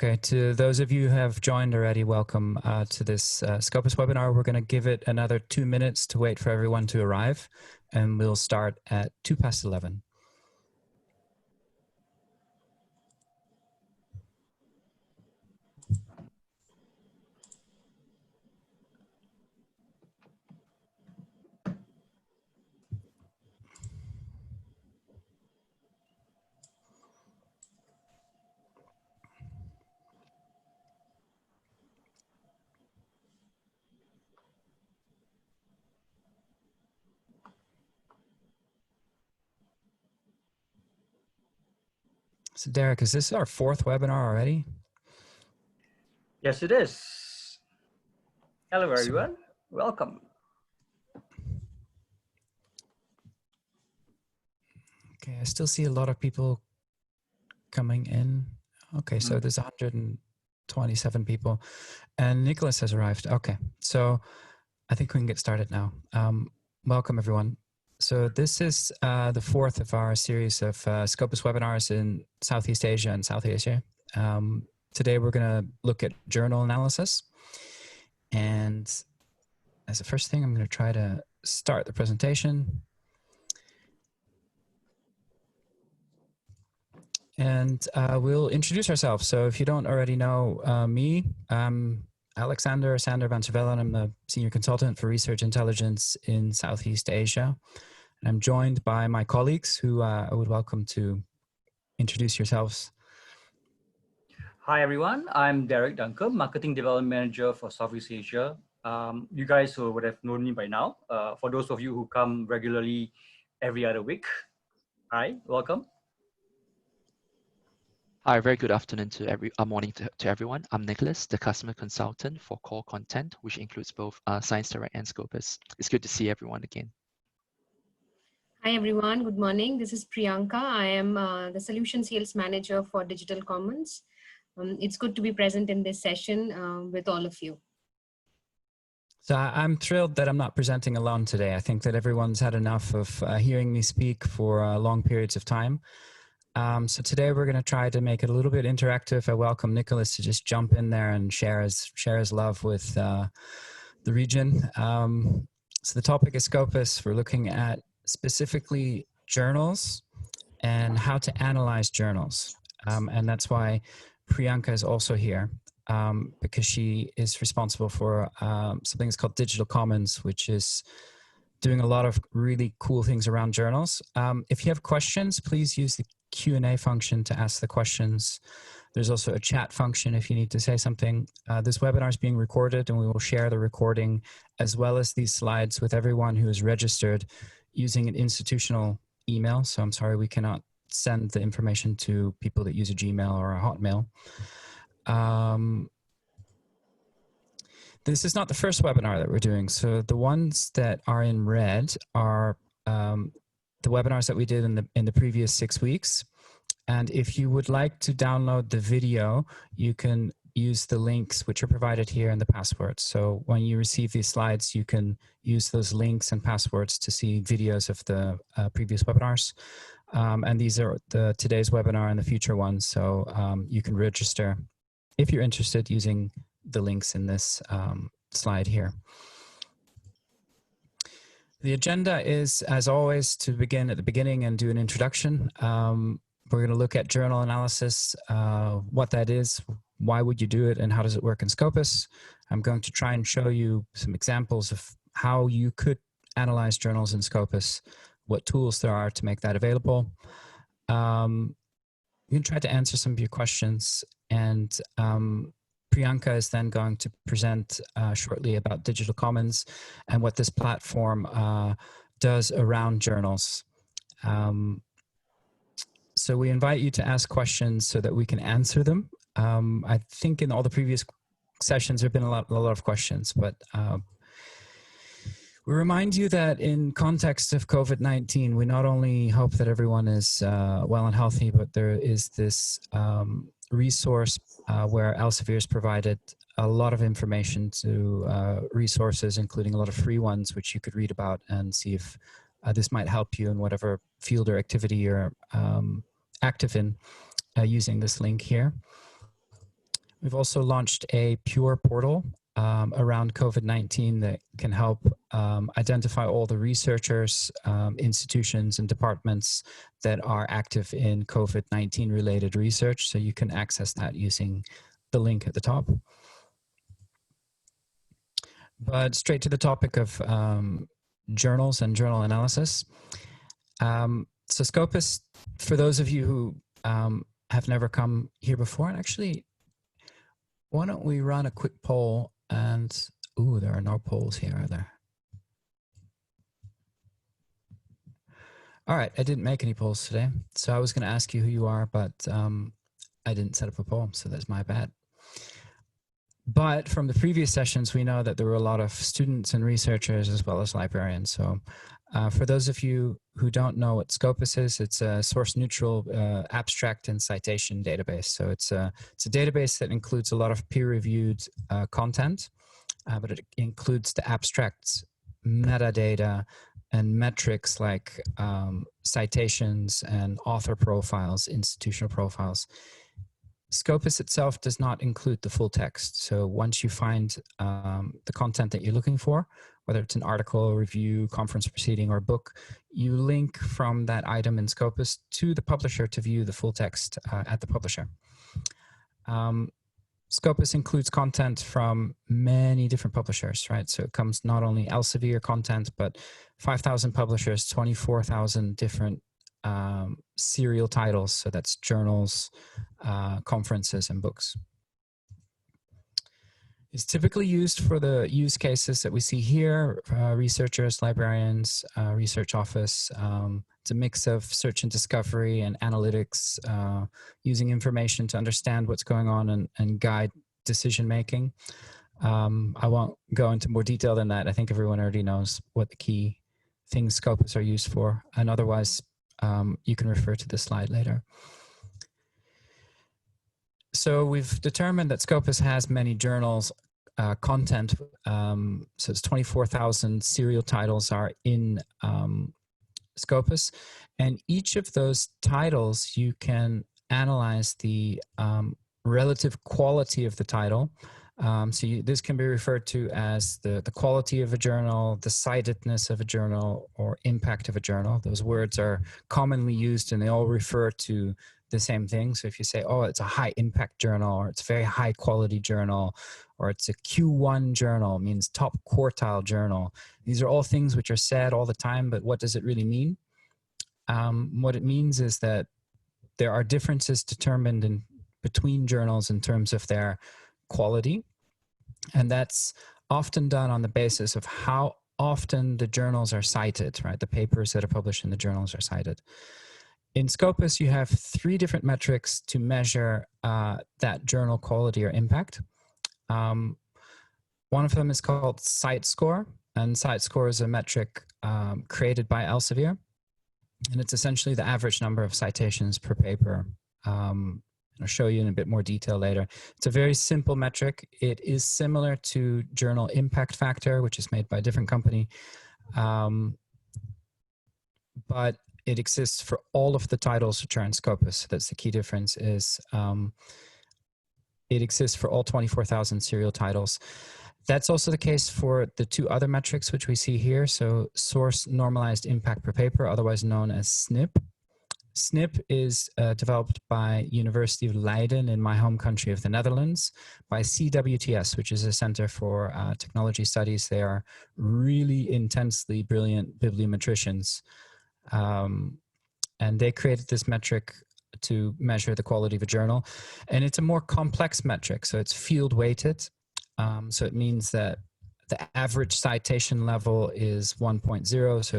Okay, to those of you who have joined already, welcome to this Scopus webinar. We're going to give it another 2 minutes to wait for everyone to arrive, and we'll start at 11:02. So Derek, is this our 4th webinar already? Yes, it is. Hello, everyone. Welcome. Okay, I still see a lot of people coming in. Okay, so there's 127 people, and Nicholas has arrived. Okay, so I think we can get started now. Welcome, everyone. So this is the 4th of our series of Scopus webinars in Southeast Asia and South Asia. Today we're going to look at journal analysis. And as the first thing, I'm going to try to start the presentation. And we'll introduce ourselves. So if you don't already know me, I'm Alexander Sander van Tervellen. I'm the Senior Consultant for Research Intelligence in Southeast Asia. And I'm joined by my colleagues who I would welcome to introduce yourselves. Hi, everyone. I'm Derek Duncan, Marketing Development Manager for Southeast Asia. You guys would have known me by now. For those of you who come regularly every other week, hi, welcome. Hi, very good afternoon to morning to everyone. I'm Nicholas, the customer consultant for core content, which includes both Science Direct and Scopus. It's good to see everyone again. Hi everyone, good morning. This is Priyanka. I am the Solution Sales Manager for Digital Commons. It's good to be present in this session with all of you. So I'm thrilled that I'm not presenting alone today. I think that everyone's had enough of hearing me speak for long periods of time. So today we're going to try to make it a little bit interactive. I welcome Nicholas to just jump in there and share his love with the region. So the topic is Scopus. We're looking at specifically journals and how to analyze journals. And that's why Priyanka is also here, because she is responsible for something that's called Digital Commons, which is doing a lot of really cool things around journals. If you have questions, please use the Q&A function to ask the questions. There's also a chat function if you need to say something. This webinar is being recorded, and we will share the recording as well as these slides with everyone who is registered using an institutional email. So I'm sorry, we cannot send the information to people that use a Gmail or a Hotmail. This is not the first webinar that we're doing. So the ones that are in red are the webinars that we did in the previous 6 weeks. And if you would like to download the video, you can use the links which are provided here in the passwords. So when you receive these slides, you can use those links and passwords to see videos of the previous webinars. And these are today's webinar and the future ones. So you can register if you're interested using the links in this slide here. The agenda is, as always, to begin at the beginning and do an introduction. We're going to look at journal analysis, what that is, why would you do it, and how does it work in Scopus. I'm going to try and show you some examples of how you could analyze journals in Scopus, what tools there are to make that available. We can try to answer some of your questions, and Priyanka is then going to present shortly about Digital Commons and what this platform does around journals. So we invite you to ask questions so that we can answer them. I think in all the previous sessions there have been a lot of questions, but we remind you that in context of COVID-19, we not only hope that everyone is well and healthy, but there is this resource where Elsevier has provided a lot of information to resources, including a lot of free ones, which you could read about and see if this might help you in whatever field or activity you're active in using this link here. We've also launched a pure portal around COVID-19 that can help identify all the researchers, institutions, and departments that are active in COVID-19 related research. So you can access that using the link at the top. But straight to the topic of journals and journal analysis. So Scopus, for those of you who have never come here before, and actually, why don't we run a quick poll and, ooh, there are no polls here, are there? All right, I didn't make any polls today. So I was gonna ask you who you are, but I didn't set up a poll, so that's my bad. But from the previous sessions, we know that there were a lot of students and researchers as well as librarians. So for those of you who don't know what Scopus is, it's a source-neutral abstract and citation database. So it's a database that includes a lot of peer-reviewed content, but it includes the abstracts, metadata, and metrics like citations and author profiles, institutional profiles. Scopus itself does not include the full text. So once you find the content that you're looking for, whether it's an article, review, conference proceeding, or book, you link from that item in Scopus to the publisher to view the full text at the publisher. Scopus includes content from many different publishers, right? So it comes not only Elsevier content, but 5,000 publishers, 24,000 different serial titles. So that's journals, conferences, and books. It's typically used for the use cases that we see here, researchers, librarians, research office. It's a mix of search and discovery and analytics, using information to understand what's going on and guide decision-making. I won't go into more detail than that. I think everyone already knows what the key things Scopus are used for, and otherwise you can refer to this slide later. So we've determined that Scopus has many journals content. So it's 24,000 serial titles are in Scopus. And each of those titles, you can analyze the relative quality of the title. This can be referred to as the quality of a journal, the citedness of a journal, or impact of a journal. Those words are commonly used and they all refer to the same thing. So if you say, oh, it's a high impact journal, or it's a very high quality journal, or it's a Q1 journal, means top quartile journal. These are all things which are said all the time, but what does it really mean? What it means is that there are differences determined between journals in terms of their quality. And that's often done on the basis of how often the journals are cited, right? The papers that are published in the journals are cited. In Scopus, you have 3 different metrics to measure that journal quality or impact. One of them is called cite score, and cite score is a metric created by Elsevier, and it's essentially the average number of citations per paper. I'll show you in a bit more detail later. It's a very simple metric. It is similar to journal impact factor, which is made by a different company, but it exists for all of the titles which are in Scopus. That's the key difference, is it exists for all 24,000 serial titles. That's also the case for the 2 other metrics which we see here. So source normalized impact per paper, otherwise known as SNP. SNP is developed by University of Leiden in my home country of the Netherlands by CWTS, which is a Center for Technology Studies. They are really intensely brilliant bibliometricians. And they created this metric to measure the quality of a journal. And it's a more complex metric, so it's field weighted. So it means that the average citation level is 1.0. So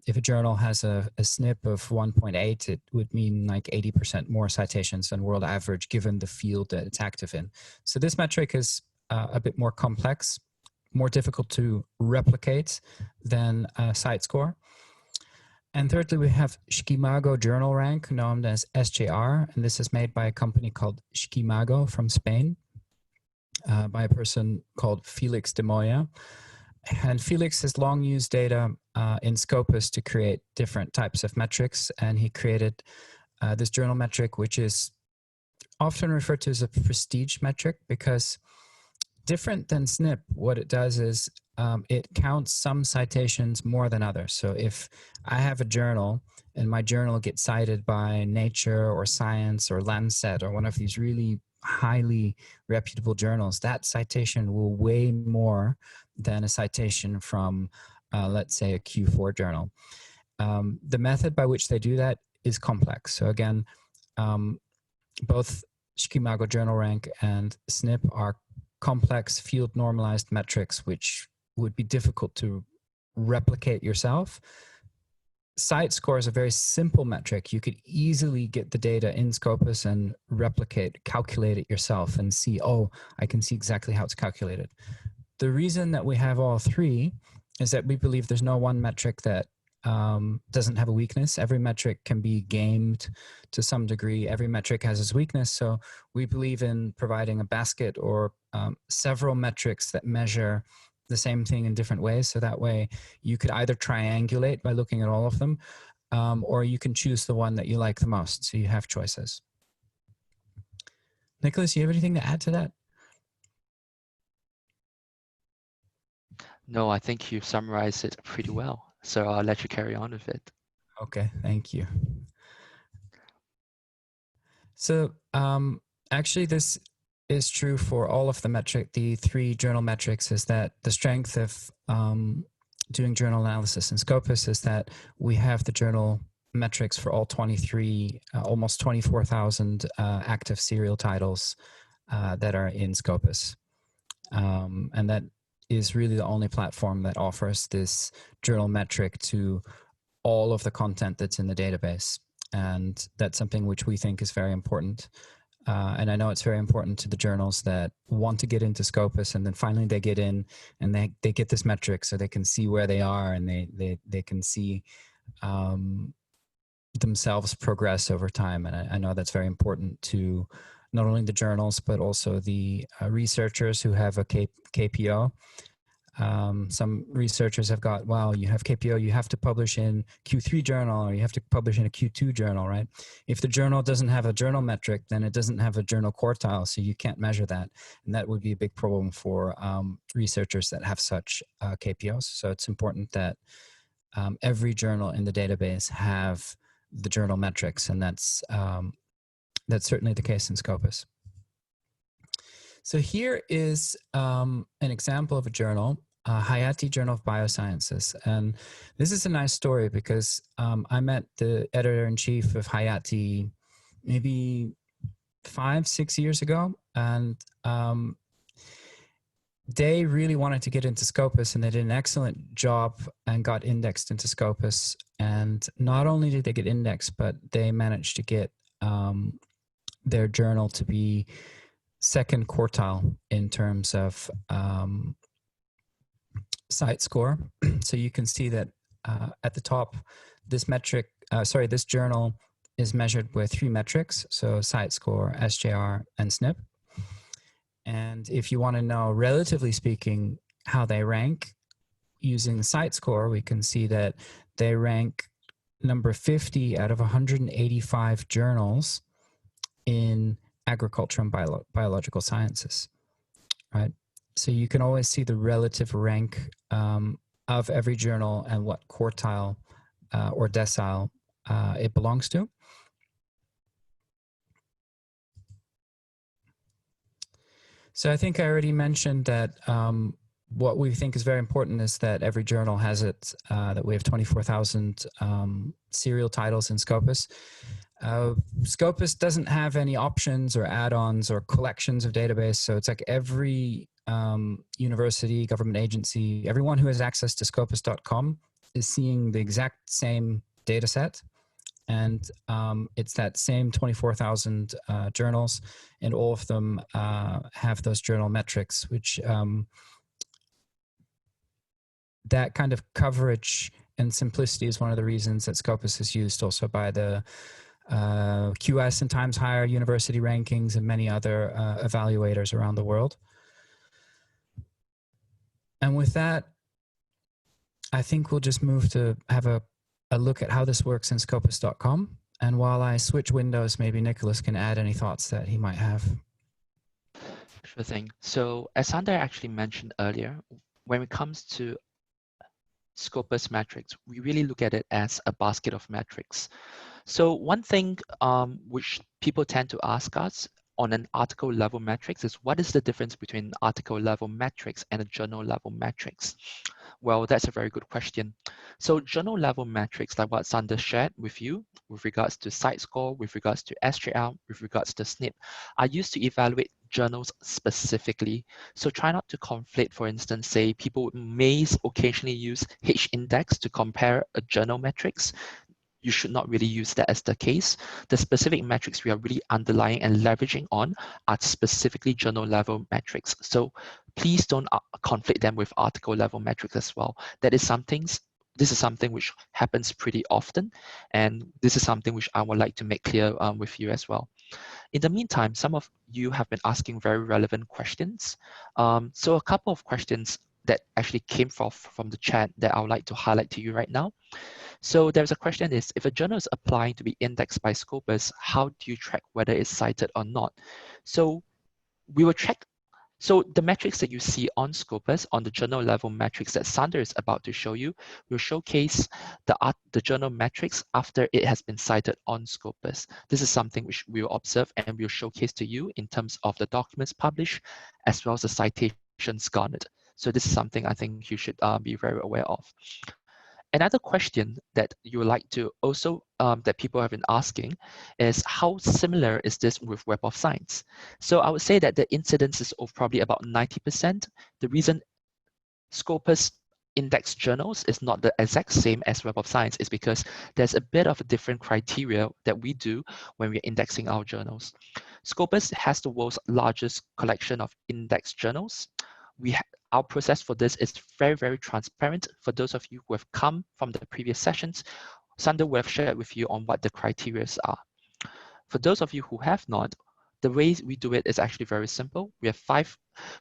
if a journal has a SNP of 1.8, it would mean like 80% more citations than world average given the field that it's active in. So this metric is a bit more complex, more difficult to replicate than cite score. And thirdly, we have Schimago Journal Rank, known as SJR, and this is made by a company called Schimago from Spain, by a person called Felix de Moya. And Felix has long used data in Scopus to create different types of metrics, and he created this journal metric, which is often referred to as a prestige metric because different than SNP, what it does is it counts some citations more than others. So if I have a journal and my journal gets cited by Nature or Science or Lancet or one of these really highly reputable journals, that citation will weigh more than a citation from, let's say, a Q4 journal. The method by which they do that is complex. So again, both Schemago Journal Rank and SNP are complex field normalized metrics which would be difficult to replicate yourself. Site score is a very simple metric. You could easily get the data in Scopus and calculate it yourself and see, oh, I can see exactly how it's calculated. The reason that we have all three is that we believe there's no one metric that doesn't have a weakness. Every metric can be gamed to some degree. Every metric has its weakness. So we believe in providing a basket or several metrics that measure the same thing in different ways. So that way you could either triangulate by looking at all of them, or you can choose the one that you like the most. So you have choices. Nicholas, do you have anything to add to that? No, I think you summarized it pretty well. So I'll let you carry on with it. Okay, thank you. So actually this is true for all of the three journal metrics, is that the strength of doing journal analysis in Scopus is that we have the journal metrics for all 23, almost 24,000 active serial titles that are in Scopus. And that is really the only platform that offers this journal metric to all of the content that's in the database. And that's something which we think is very important. And I know it's very important to the journals that want to get into Scopus, and then finally they get in and they get this metric so they can see where they are, and they can see themselves progress over time. And I know that's very important to not only the journals, but also the researchers who have a KPO. Some researchers have got, well, you have KPO, you have to publish in Q3 journal, or you have to publish in a Q2 journal, right? If the journal doesn't have a journal metric, then it doesn't have a journal quartile, so you can't measure that. And that would be a big problem for researchers that have such KPOs. So it's important that every journal in the database have the journal metrics, and that's certainly the case in Scopus. So here is an example of a journal, Hayati Journal of Biosciences. And this is a nice story because I met the editor-in-chief of Hayati maybe 5-6 years ago. And they really wanted to get into Scopus, and they did an excellent job and got indexed into Scopus. And not only did they get indexed, but they managed to get their journal to be second quartile in terms of site score. So you can see that at the top, this journal is measured with 3 metrics. So site score, SJR, and SNP. And if you want to know, relatively speaking, how they rank using the site score, we can see that they rank number 50 out of 185 journals in agriculture and biological sciences, right? So you can always see the relative rank of every journal and what quartile or decile it belongs to. So I think I already mentioned that what we think is very important is that every journal has it, that we have 24,000 serial titles in Scopus. Scopus doesn't have any options or add-ons or collections of database. So it's like every university, government agency, everyone who has access to Scopus.com is seeing the exact same data set. And it's that same 24,000 journals, and all of them have those journal metrics, which that kind of coverage and simplicity is one of the reasons that Scopus is used also by the QS and Times Higher university rankings and many other evaluators around the world. And with that, I think we'll just move to have a look at how this works in Scopus.com. And while I switch windows, maybe Nicholas can add any thoughts that he might have. Sure thing. So as Sander actually mentioned earlier, when it comes to Scopus metrics, we really look at it as a basket of metrics. So one thing which people tend to ask us on an article level metrics is what is the difference between article level metrics and a journal level metrics? Well, that's a very good question. So journal level metrics, like what Sander shared with you, with regards to site score, with regards to SJR, with regards to SNP, are used to evaluate journals specifically. So try not to conflate, for instance, say people may occasionally use H-index to compare a journal metrics. You should not really use that as the case. The specific metrics we are really underlying and leveraging on are specifically journal level metrics. So please don't conflict them with article level metrics as well. This is something which happens pretty often, and this is something which I would like to make clear with you as well. In the meantime, some of you have been asking very relevant questions. So a couple of questions that actually came from the chat that I would like to highlight to you right now. So there's a question is, if a journal is applying to be indexed by Scopus, how do you track whether it's cited or not? So we will check. So the metrics that you see on Scopus, on the journal level metrics that Sander is about to show you, will showcase the journal metrics after it has been cited on Scopus. This is something which we will observe and we'll showcase to you in terms of the documents published, as well as the citations garnered. So this is something I think you should be very aware of. Another question that you would like to also, that people have been asking is how similar is this with Web of Science? So I would say that the incidence is of probably about 90%. The reason Scopus index journals is not the exact same as Web of Science is because there's a bit of a different criteria that we do when we're indexing our journals. Scopus has the world's largest collection of index journals. Our process for this is very, very transparent. For those of you who have come from the previous sessions, Sander will have shared with you on what the criteria are. For those of you who have not, the way we do it is actually very simple. We have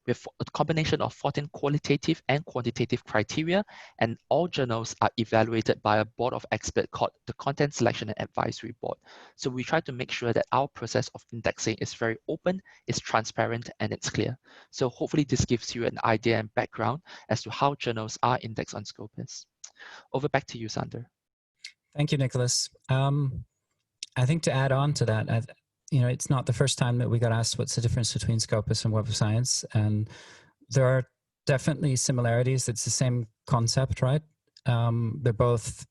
a combination of 14 qualitative and quantitative criteria, and all journals are evaluated by a board of experts called the Content Selection and Advisory Board. So we try to make sure that our process of indexing is very open, it's transparent, and it's clear. So hopefully this gives you an idea and background as to how journals are indexed on Scopus. Over back to you, Sander. Thank you, Nicholas. I think to add on to that, it's not the first time that we got asked what's the difference between Scopus and Web of Science, and there are definitely similarities. It's the same concept, right? They're both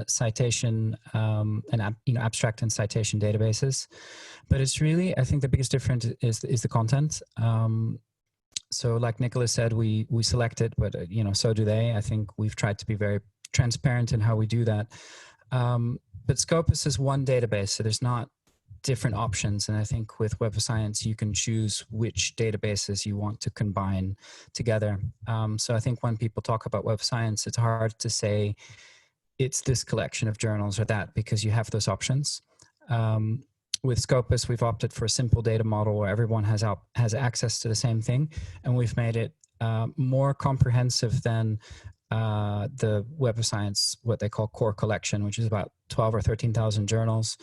citation and abstract and citation databases, but it's really, I think the biggest difference is the content. So like Nicholas said, we select it, but so do they. I think we've tried to be very transparent in how we do that. But Scopus is one database, so there's not different options. And I think with Web of Science, you can choose which databases you want to combine together. So I think when people talk about Web of Science, it's hard to say it's this collection of journals or that, because you have those options. With Scopus, we've opted for a simple data model where everyone has access to the same thing. And we've made it more comprehensive than the Web of Science, what they call core collection, which is about 12 or 13,000 journals.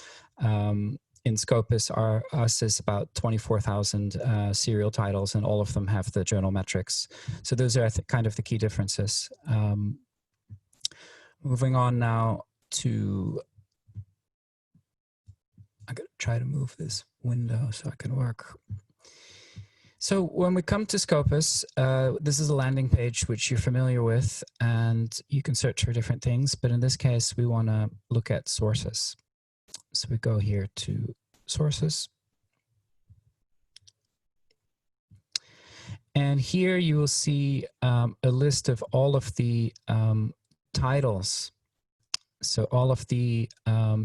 In Scopus, us is about 24,000 serial titles, and all of them have the journal metrics. So those are kind of the key differences. Moving on now to, I'm going to try to move this window so I can work. So when we come to Scopus, this is a landing page which you're familiar with, and you can search for different things. But in this case, we want to look at sources. So we go here to sources. And here you will see a list of all of the titles. So all of the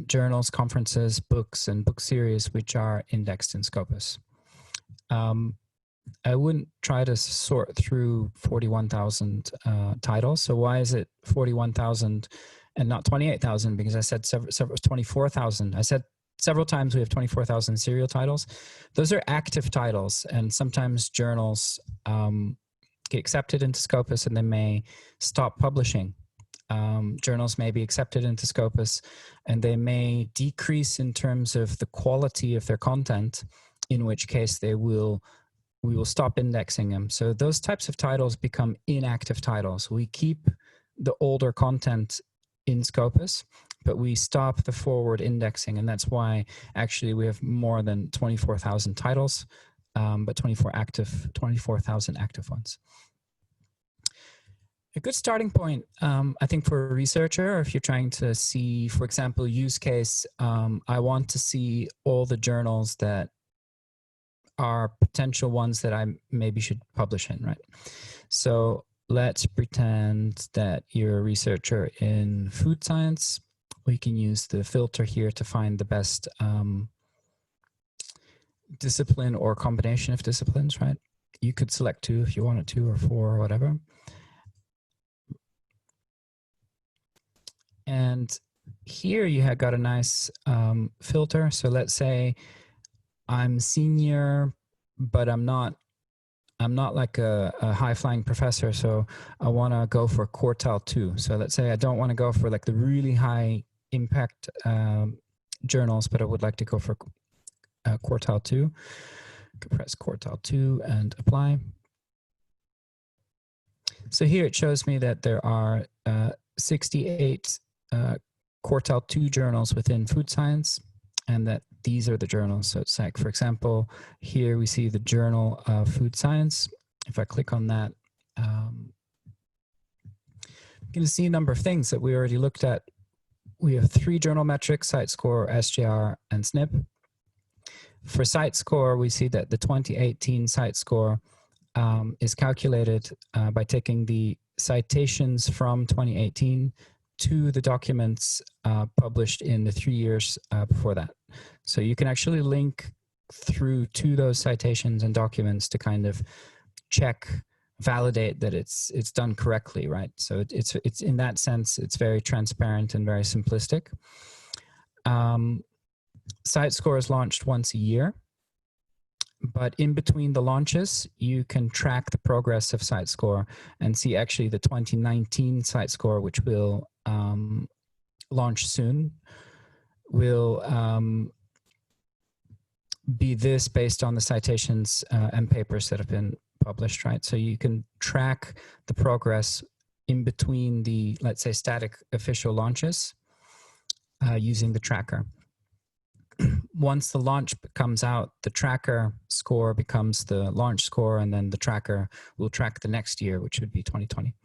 journals, conferences, books, and book series which are indexed in Scopus. I wouldn't try to sort through 41,000 titles. So why is it 41,000 and not 28,000? Because I said 24,000. I said several times we have 24,000 serial titles. Those are active titles, and sometimes journals get accepted into Scopus and they may stop publishing. journals may be accepted into Scopus, and they may decrease in terms of the quality of their content, in which case we will stop indexing them. So those types of titles become inactive titles. We keep the older content in Scopus, but we stop the forward indexing, and that's why actually we have more than 24,000 titles, but 24,000 active ones. A good starting point, I think, for a researcher, if you're trying to see, for example, use case, I want to see all the journals that are potential ones that I maybe should publish in, right? So let's pretend that you're a researcher in food science. We can use the filter here to find the best discipline or combination of disciplines, right? You could select 2 if you wanted 2 or 4 or whatever. And here you have got a nice filter. So let's say I'm senior, but I'm not like a high-flying professor, so I want to go for quartile 2. So let's say I don't want to go for like the really high impact journals, but I would like to go for quartile 2. Press quartile 2 and apply. So here it shows me that there are 68 quartile 2 journals within food science, and that these are the journals. So it's like, for example, here we see the Journal of Food Science. If I click on that, I'm going to see a number of things that we already looked at. We have 3 journal metrics: site score, SJR, and SNP. For site score, we see that the 2018 site score is calculated by taking the citations from 2018 to the documents published in the 3 years before that. So you can actually link through to those citations and documents to kind of check, validate that it's done correctly, right? So it's in that sense, it's very transparent and very simplistic. Site score is launched once a year, but in between the launches, you can track the progress of site score and see actually the 2019 site score, which will launch soon, will be this based on the citations and papers that have been published, right? So you can track the progress in between the, let's say, static official launches using the tracker. Once the launch comes out, the tracker score becomes the launch score, and then the tracker will track the next year, which would be 2020.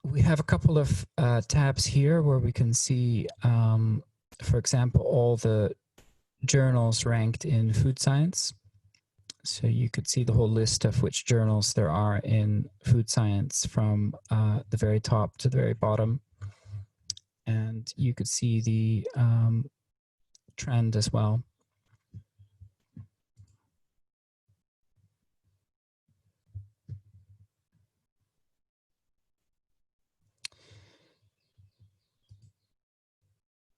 We have a couple of tabs here where we can see, for example, all the journals ranked in food science. So you could see the whole list of which journals there are in food science from the very top to the very bottom. And you could see the trend as well.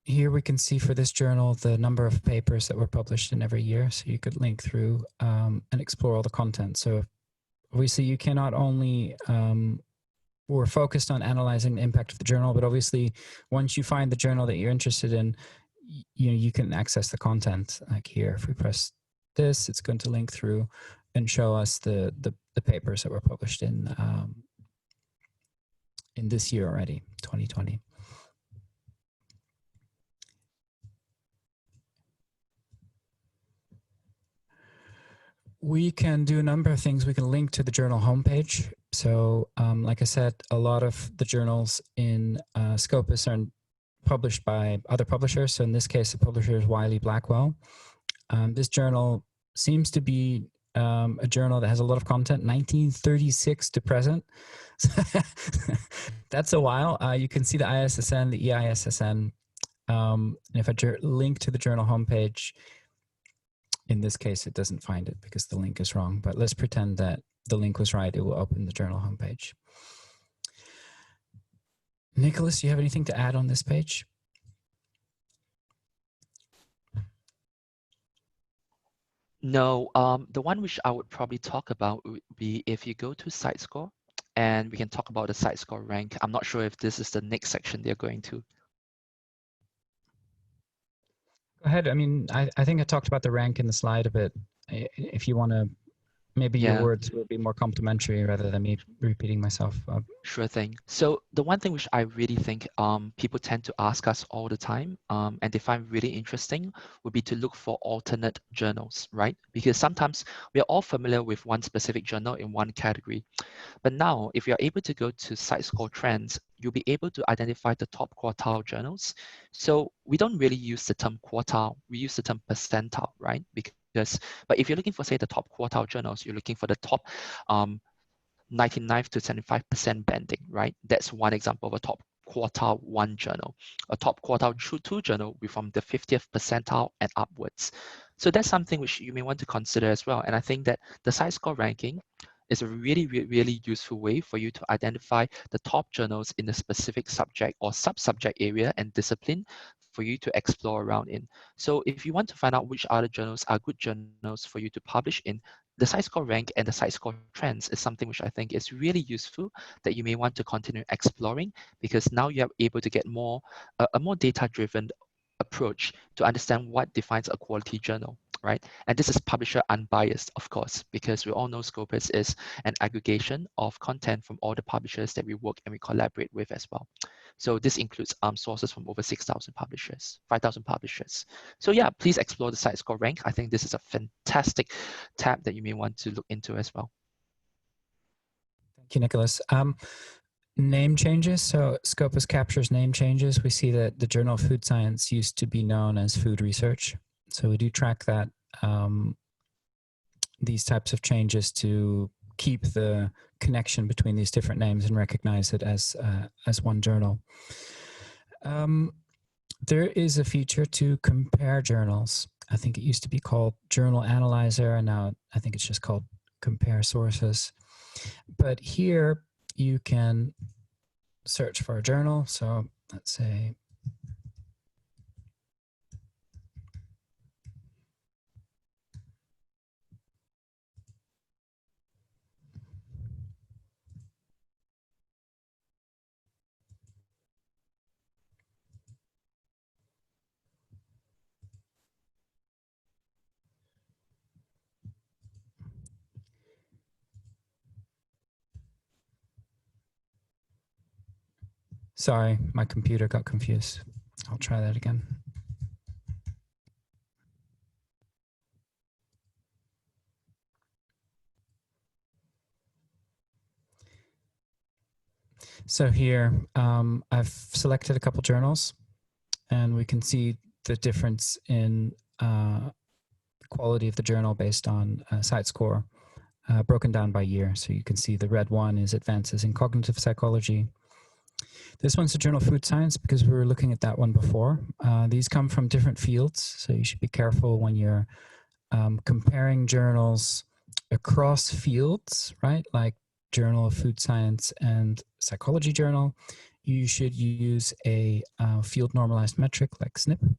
Here we can see for this journal the number of papers that were published in every year. So you could link through and explore all the content. So obviously you cannot only, we're focused on analyzing the impact of the journal, but obviously once you find the journal that you're interested in, you can access the content. Like here, if we press this, it's going to link through and show us the papers that were published in this year already, 2020. We can do a number of things. We can link to the journal homepage. So like I said, a lot of the journals in Scopus are published by other publishers. So in this case, the publisher is Wiley-Blackwell. This journal seems to be a journal that has a lot of content, 1936 to present. That's a while. You can see the ISSN, the EISSN. And if I link to the journal homepage, in this case, it doesn't find it because the link is wrong. But let's pretend that the link was right. It will open the journal homepage. Nicholas, do you have anything to add on this page? No, the one which I would probably talk about would be if you go to site score and we can talk about the site score rank. I'm not sure if this is the next section they're going to. Go ahead. I mean, I think I talked about the rank in the slide a bit. If you want to, maybe your words will be more complimentary rather than me repeating myself. Sure thing. So the one thing which I really think people tend to ask us all the time and they find really interesting would be to look for alternate journals, right? Because sometimes we are all familiar with one specific journal in one category. But now, if you're able to go to site score trends, you'll be able to identify the top quartile journals. So we don't really use the term quartile, we use the term percentile, right? But if you're looking for, say, the top quartile journals, you're looking for the top 99 to 75% banding, right? That's one example of a top quartile 1 journal. A top quartile 2 journal will be from the 50th percentile and upwards. So that's something which you may want to consider as well. And I think that the site score ranking is a really useful way for you to identify the top journals in a specific subject or sub-subject area and discipline for you to explore around in. So if you want to find out which other journals are good journals for you to publish in, the site score rank and the site score trends is something which I think is really useful that you may want to continue exploring, because now you are able to get a more data-driven approach to understand what defines a quality journal, right? And this is publisher unbiased, of course, because we all know Scopus is an aggregation of content from all the publishers that we work and we collaborate with as well. So this includes sources from over 6,000 publishers, 5,000 publishers. So yeah, please explore the site score rank. I think this is a fantastic tab that you may want to look into as well. Thank you, Nicholas. Name changes. So Scopus captures name changes. We see that the Journal of Food Science used to be known as Food Research. So we do track that, these types of changes to keep the connection between these different names and recognize it as one journal. There is a feature to compare journals. I think it used to be called Journal Analyzer, and now I think it's just called Compare Sources. But here you can search for a journal. So let's say sorry, my computer got confused. I'll try that again. So here, I've selected a couple journals, and we can see the difference in quality of the journal based on site score, broken down by year. So you can see the red one is Advances in Cognitive Psychology. This one's the Journal of Food Science because we were looking at that one before. These come from different fields, so you should be careful when you're comparing journals across fields, right? Like Journal of Food Science and Psychology Journal. You should use a field normalized metric like SNP.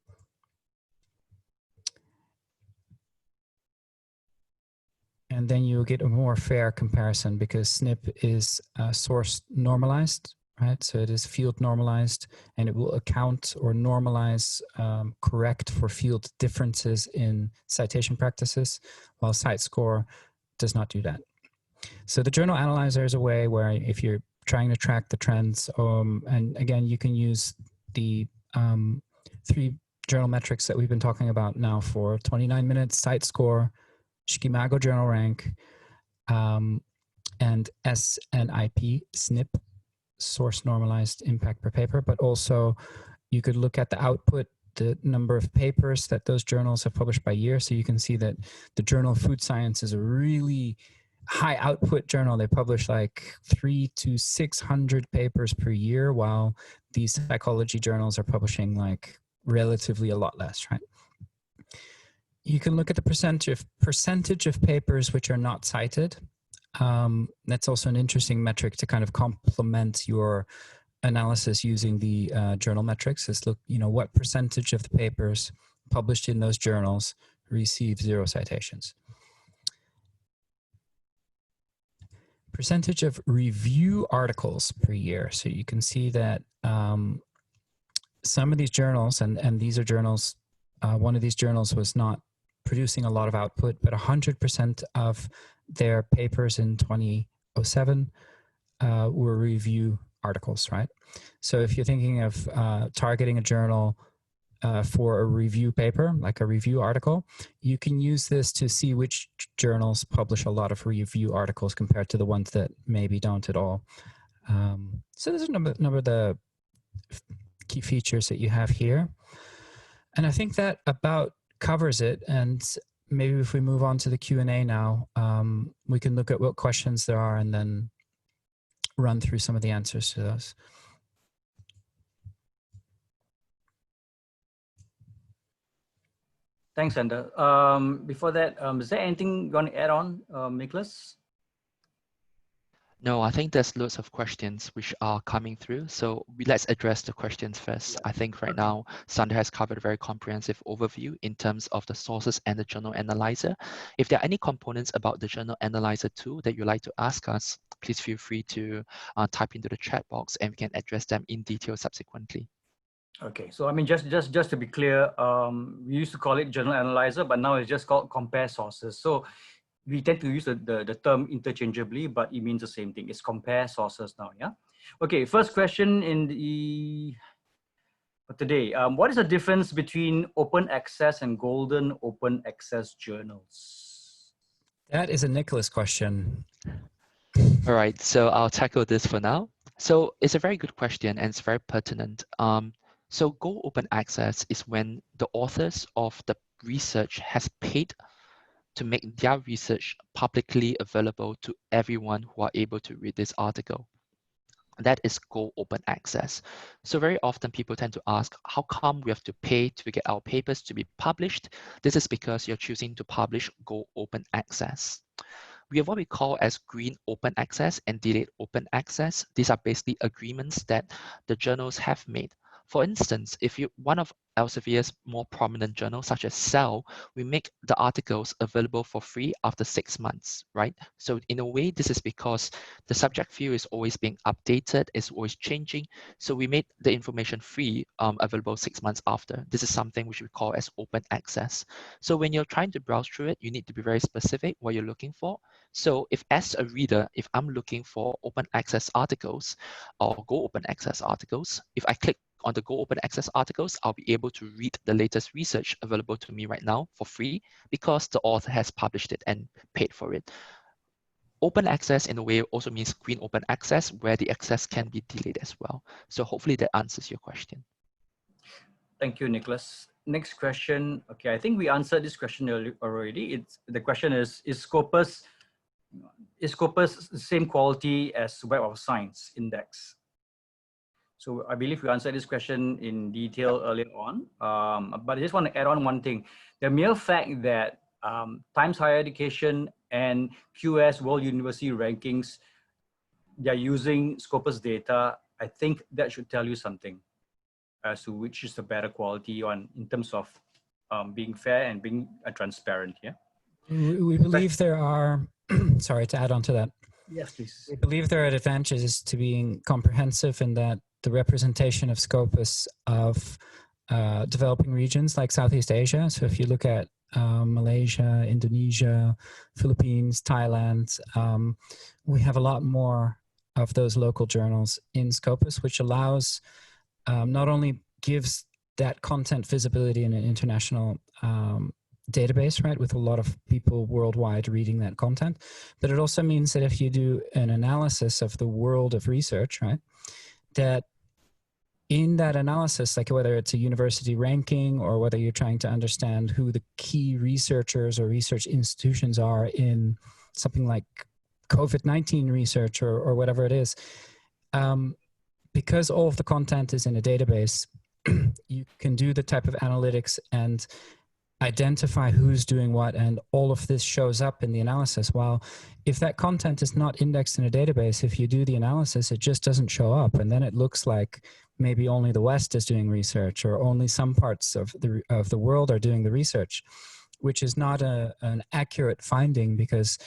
And then you'll get a more fair comparison because SNP is source normalized, right? So it is field normalized, and it will account or normalize correct for field differences in citation practices, while site score does not do that. So the journal analyzer is a way where if you're trying to track the trends, and again, you can use the 3 journal metrics that we've been talking about now for 29 minutes: site score, Schemago journal rank, and SNIP, SNP, source normalized impact per paper. But also you could look at the output, the number of papers that those journals have published by year. So you can see that the Journal of Food Science is a really high output journal. They publish like 300 to 600 papers per year, while these psychology journals are publishing like relatively a lot less, right? You can look at the percentage of papers which are not cited. That's also an interesting metric to kind of complement your analysis using the journal metrics. Is look, what percentage of the papers published in those journals receive 0 citations. percentage of review articles per year. So you can see that some of these journals, and these are journals, one of these journals was not producing a lot of output, but 100% of their papers in 2007 were review articles, right? So if you're thinking of targeting a journal for a review paper, like a review article, you can use this to see which journals publish a lot of review articles compared to the ones that maybe don't at all. So there's a number of the key features that you have here. And I think that about covers it. And maybe if we move on to the Q&A now, we can look at what questions there are and then run through some of the answers to those. Thanks, Sander. Before that, is there anything you want to add on, Nicholas? No, I think there's loads of questions which are coming through. So let's address the questions first. I think right now, Sander has covered a very comprehensive overview in terms of the sources and the journal analyzer. If there are any components about the journal analyzer tool that you'd like to ask us, please feel free to type into the chat box and we can address them in detail subsequently. Okay, so I mean, just to be clear, we used to call it journal analyzer, but now it's just called compare sources. So we tend to use the term interchangeably, but it means the same thing. It's compare sources now, yeah? Okay, first question in the today. What is the difference between open access and golden open access journals? That is a Nicholas question. All right, so I'll tackle this for now. So it's a very good question and it's very pertinent. So Go Open Access is when the authors of the research has paid to make their research publicly available to everyone who are able to read this article. That is Go Open Access. So very often people tend to ask, how come we have to pay to get our papers to be published? This is because you're choosing to publish Go Open Access. We have what we call as green open access and delayed open access. These are basically agreements that the journals have made. For instance, if one of Elsevier's more prominent journals, such as Cell, we make the articles available for free after 6 months, right? So in a way, this is because the subject field is always being updated, is always changing. So we made the information free available 6 months after. This is something which we call as open access. So when you're trying to browse through it, you need to be very specific what you're looking for. So if as a reader, if I'm looking for open access articles or Go Open Access articles, if I click on the Go Open Access articles, I'll be able to read the latest research available to me right now for free because the author has published it and paid for it. Open access in a way also means green open access where the access can be delayed as well. So hopefully that answers your question. Thank you, Nicholas. Next question. Okay, I think we answered this question already. The question is Scopus the same quality as Web of Science Index? So I believe we answered this question in detail earlier on, but I just want to add on one thing. The mere fact that Times Higher Education and QS World University Rankings, they're using Scopus data, I think that should tell you something as to which is the better quality in terms of being fair and being transparent, yeah? We believe there are, sorry to add on to that. Yes, please. We believe there are advantages to being comprehensive in that the representation of Scopus of developing regions like Southeast Asia. So if you look at Malaysia, Indonesia, Philippines, Thailand, we have a lot more of those local journals in Scopus, which allows, not only gives that content visibility in an international database, right, with a lot of people worldwide reading that content, but it also means that if you do an analysis of the world of research, right, that in that analysis, like whether it's a university ranking or whether you're trying to understand who the key researchers or research institutions are in something like COVID-19 research or whatever it is, because all of the content is in a database, you can do the type of analytics and identify who's doing what, and all of this shows up in the analysis. While if that content is not indexed in a database, if you do the analysis, it just doesn't show up, and then it looks like maybe only the West is doing research or only some parts of the world are doing the research, which is not an accurate finding, because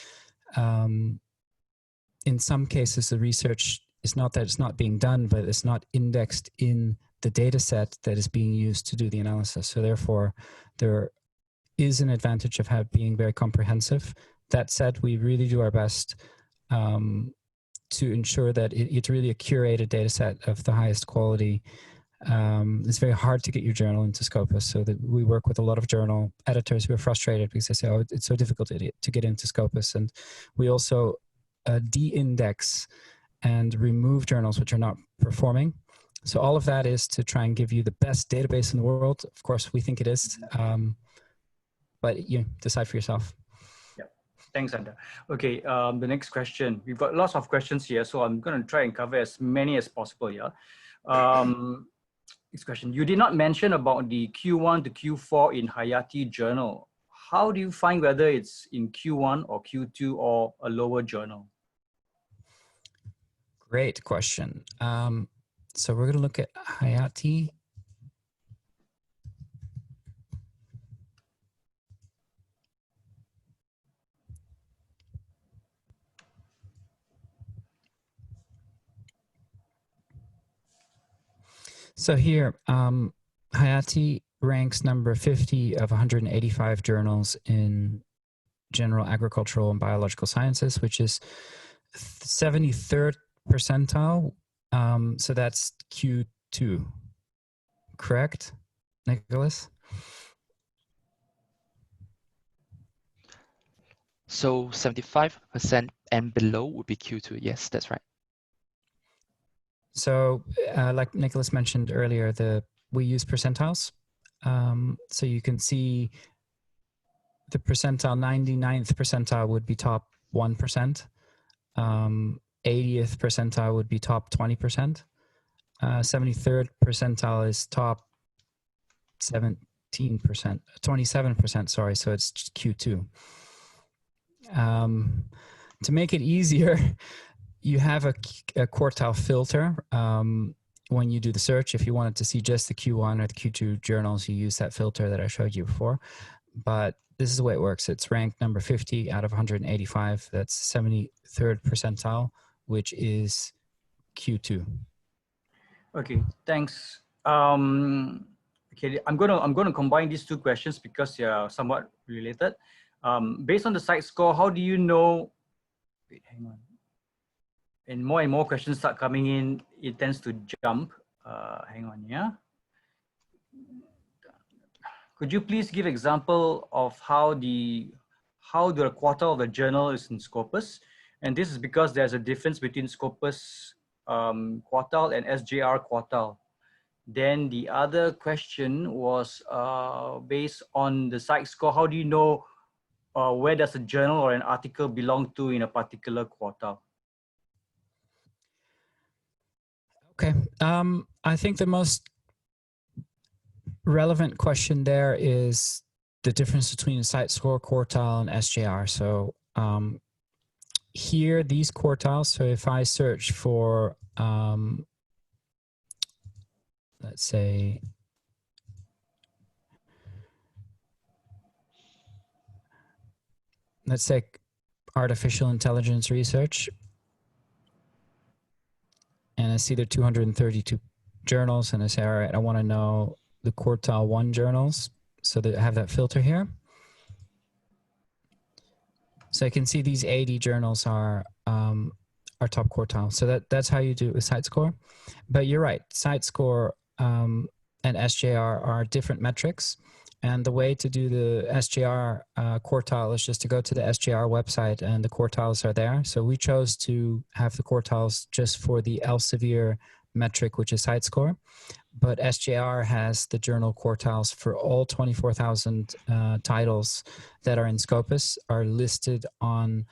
in some cases, the research is not that it's not being done, but it's not indexed in the data set that is being used to do the analysis. So therefore, there is an advantage of being very comprehensive. That said, we really do our best to ensure that it's really a curated data set of the highest quality. It's very hard to get your journal into Scopus, so that we work with a lot of journal editors who are frustrated because they say, oh, it's so difficult to get into Scopus. And we also de-index and remove journals which are not performing. So all of that is to try and give you the best database in the world. Of course, we think it is, but you decide for yourself. Thanks, Sander. Okay, the next question. We've got lots of questions here, so I'm going to try and cover as many as possible here. Next question. You did not mention about the Q1 to Q4 in Hayati journal. How do you find whether it's in Q1 or Q2 or a lower journal? Great question. So we're going to look at Hayati. So here, Hayati ranks number 50 of 185 journals in general agricultural and biological sciences, which is 73rd percentile. So that's Q2, correct, Nicholas? So 75% and below would be Q2. Yes, that's right. So like Nicholas mentioned earlier, we use percentiles. So you can see the percentile, 99th percentile would be top 1%. 80th percentile would be top 20%. 73rd percentile is top 27%, sorry, so it's Q2. To make it easier, you have a quartile filter when you do the search. If you wanted to see just the Q1 or the Q2 journals, you use that filter that I showed you before. But this is the way it works. It's ranked number 50 out of 185. That's 73rd percentile, which is Q2. Okay, thanks. Okay, I'm gonna combine these two questions because they are somewhat related. Based on the site score, how do you know? Wait, hang on. And more questions start coming in, it tends to jump. Hang on, yeah. Could you please give example of how the quartile of the journal is in Scopus? And this is because there's a difference between Scopus quartile and SJR quartile. Then the other question was based on the site score. How do you know where does a journal or an article belong to in a particular quartile? Okay, I think the most relevant question there is the difference between site score quartile and SJR. So here, these quartiles, so if I search for, let's say, artificial intelligence research, and I see there are 232 journals, and I say, all right, I want to know the quartile 1 journals, so that I have that filter here. So I can see these 80 journals are top quartile. So that's how you do it with site score. But you're right, site score and SJR are different metrics. And the way to do the SJR quartile is just to go to the SJR website, and the quartiles are there. So we chose to have the quartiles just for the Elsevier metric, which is site score. But SJR has the journal quartiles for all 24,000 titles that are in Scopus are listed on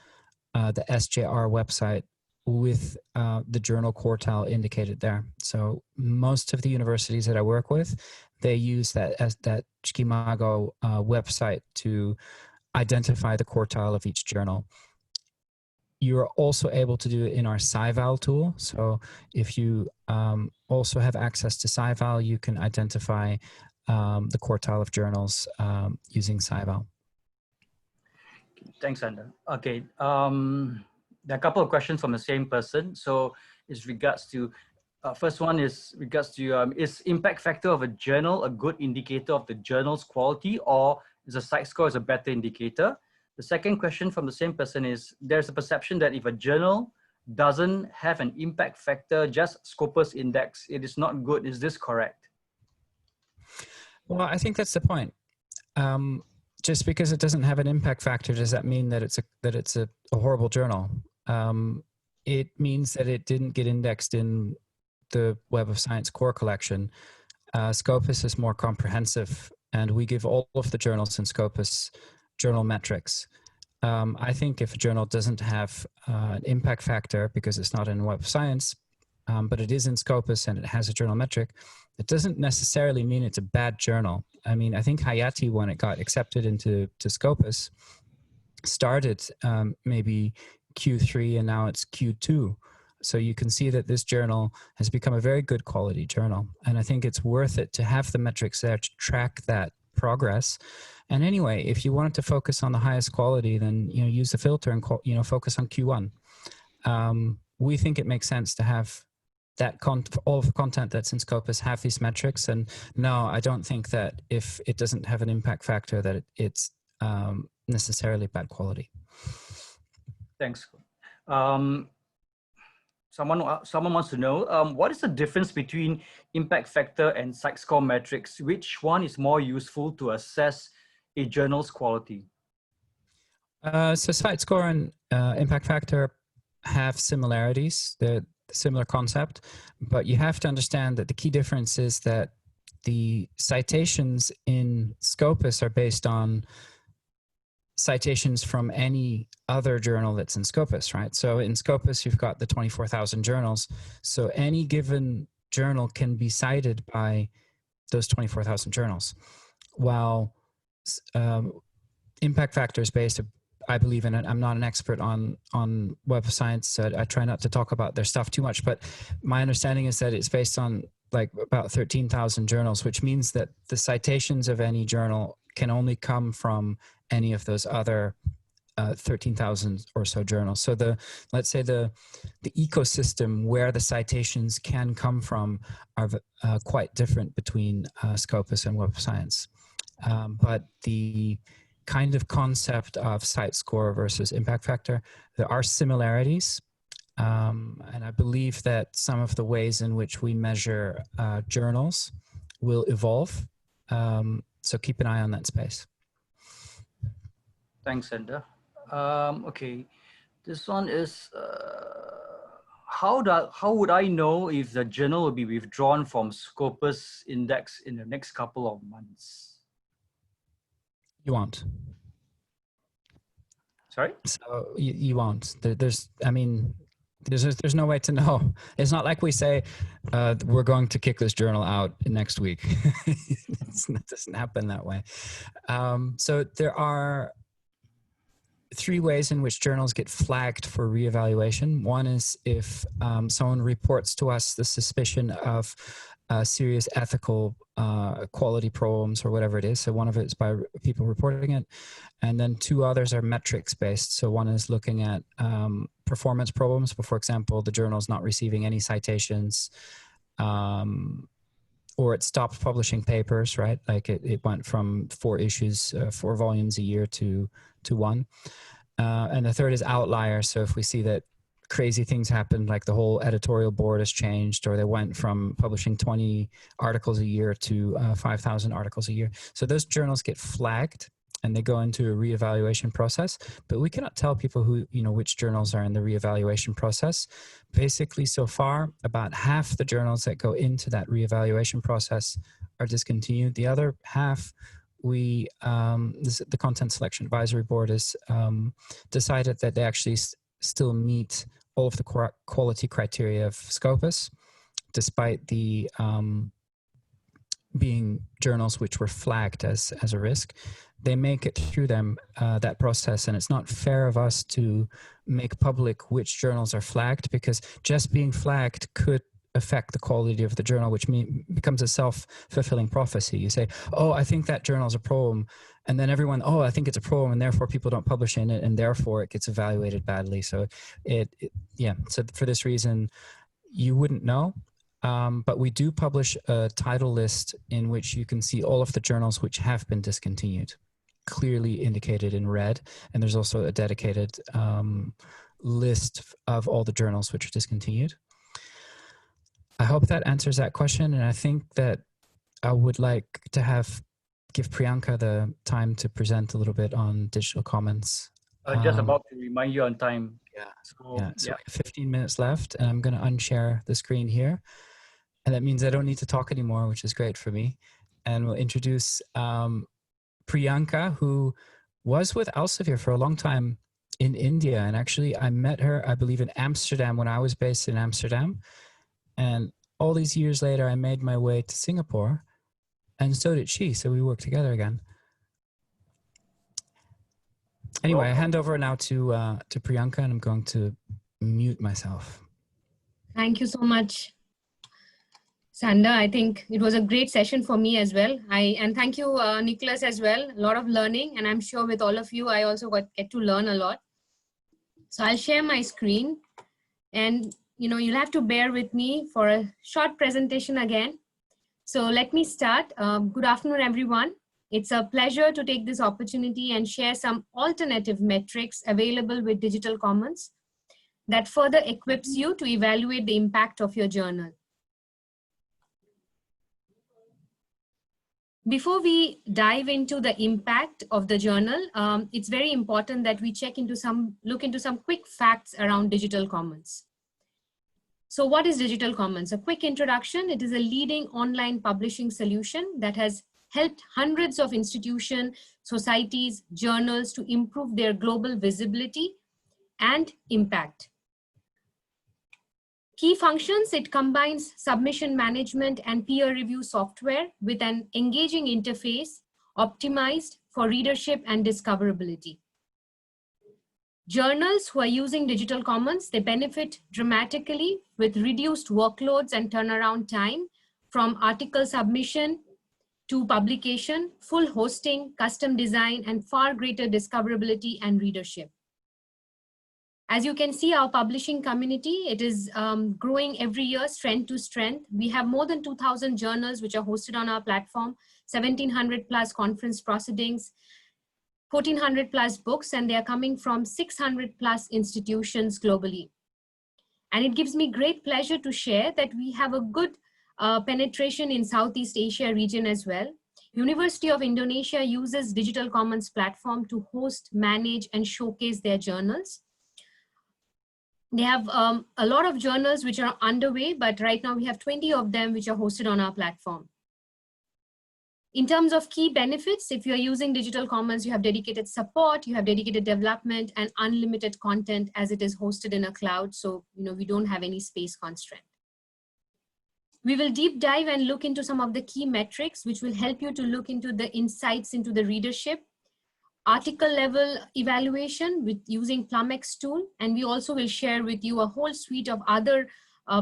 the SJR website with the journal quartile indicated there. So most of the universities that I work with, they use that Chikimago website to identify the quartile of each journal. You're also able to do it in our SciVal tool. So if you also have access to SciVal, you can identify the quartile of journals using SciVal. Thanks, Sander. Okay. there are a couple of questions from the same person. So it's regards to, first one is regards to, is impact factor of a journal a good indicator of the journal's quality, or is a site score a better indicator? The second question from the same person is, there's a perception that if a journal doesn't have an impact factor, just Scopus index, it is not good. Is this correct? Well, I think that's the point. Just because it doesn't have an impact factor, does that mean that it's a horrible journal? It means that it didn't get indexed in the Web of Science core collection. Scopus is more comprehensive, and we give all of the journals in Scopus journal metrics. I think if a journal doesn't have an impact factor because it's not in Web of Science, but it is in Scopus and it has a journal metric, it doesn't necessarily mean it's a bad journal. I mean, I think Hayati, when it got accepted into Scopus, started maybe Q3 and now it's Q2. So you can see that this journal has become a very good quality journal. And I think it's worth it to have the metrics there to track that progress. And anyway, if you wanted to focus on the highest quality, then use the filter and focus on Q1. We think it makes sense to have that all of the content that's in Scopus have these metrics. And no, I don't think that if it doesn't have an impact factor that it's necessarily bad quality. Thanks. Someone wants to know, what is the difference between impact factor and site score metrics? Which one is more useful to assess a journal's quality? So site score and impact factor have similarities. They're a similar concept, but you have to understand that the key difference is that the citations in Scopus are based on citations from any other journal that's in Scopus, right? So in Scopus, you've got the 24,000 journals. So any given journal can be cited by those 24,000 journals. While impact factor is based, I believe in it. I'm not an expert on Web of Science, so I try not to talk about their stuff too much, but my understanding is that it's based on like about 13,000 journals, which means that the citations of any journal can only come from any of those other 13,000 or so journals. So let's say the ecosystem where the citations can come from are quite different between Scopus and Web of Science. But the kind of concept of site score versus impact factor, there are similarities. And I believe that some of the ways in which we measure journals will evolve. So keep an eye on that space. Thanks, Ender. Okay, this one is, how would I know if the journal will be withdrawn from Scopus index in the next couple of months? You won't. Sorry? So you won't. There's no way to know. It's not like we say, we're going to kick this journal out next week. It doesn't happen that way. So there are three ways in which journals get flagged for reevaluation. One is if someone reports to us the suspicion of serious ethical quality problems or whatever it is. So one of it is by people reporting it. And then two others are metrics based. So one is looking at performance problems, but for example, the journal is not receiving any citations, or it stopped publishing papers, right? Like it went from 4 volumes a year to 1. And the third is outliers. So if we see that crazy things happen, like the whole editorial board has changed, or they went from publishing 20 articles a year to 5,000 articles a year. So those journals get flagged and they go into a reevaluation process, but we cannot tell people which journals are in the reevaluation process. Basically, so far, about half the journals that go into that reevaluation process are discontinued. The other half, the Content Selection Advisory Board has decided that they actually still meet all of the quality criteria of Scopus, despite the being journals which were flagged as a risk. They make it through that process, and it's not fair of us to make public which journals are flagged, because just being flagged could affect the quality of the journal, which becomes a self-fulfilling prophecy. You say, oh, I think that journal's a problem, and then everyone, oh, I think it's a problem, and therefore people don't publish in it, and therefore it gets evaluated badly. So yeah. So for this reason, you wouldn't know. But we do publish a title list in which you can see all of the journals which have been discontinued, clearly indicated in red. And there's also a dedicated list of all the journals which are discontinued. I hope that answers that question. And I think that I would like to give Priyanka the time to present a little bit on digital commons. Just about to remind you on time. Yeah. So, yeah. So we have 15 minutes left, and I'm going to unshare the screen here. And that means I don't need to talk anymore, which is great for me. And we'll introduce Priyanka, who was with Elsevier for a long time in India. And actually, I met her, I believe, in Amsterdam when I was based in Amsterdam. And all these years later, I made my way to Singapore, and so did she. So we worked together again. Anyway, I hand over now to Priyanka, and I'm going to mute myself. Thank you so much, Sander. I think it was a great session for me as well. And thank you, Nicholas, as well. A lot of learning, and I'm sure with all of you, I also get to learn a lot. So I'll share my screen, and you'll have to bear with me for a short presentation again. So let me start. Good afternoon, everyone. It's a pleasure to take this opportunity and share some alternative metrics available with Digital Commons that further equips you to evaluate the impact of your journal. Before we dive into the impact of the journal, it's very important that we look into some quick facts around Digital Commons. So what is Digital Commons? A quick introduction. It is a leading online publishing solution that has helped hundreds of institutions, societies, journals to improve their global visibility and impact. Key functions: it combines submission management and peer review software with an engaging interface optimized for readership and discoverability. Journals who are using Digital Commons, they benefit dramatically with reduced workloads and turnaround time from article submission to publication, full hosting, custom design, and far greater discoverability and readership. As you can see, our publishing community, it is growing every year, strength to strength. We have more than 2,000 journals which are hosted on our platform, 1,700 plus conference proceedings, 1,400 plus books, and they are coming from 600 plus institutions globally. And it gives me great pleasure to share that we have a good penetration in Southeast Asia region as well. University of Indonesia uses Digital Commons platform to host, manage, and showcase their journals. They have a lot of journals which are underway, but right now we have 20 of them which are hosted on our platform. In terms of key benefits, if you're using Digital Commons, you have dedicated support, you have dedicated development, and unlimited content as it is hosted in a cloud. So, we don't have any space constraint. We will deep dive and look into some of the key metrics, which will help you to look into the insights into the readership, article level evaluation with using Plumx tool. And we also will share with you a whole suite of other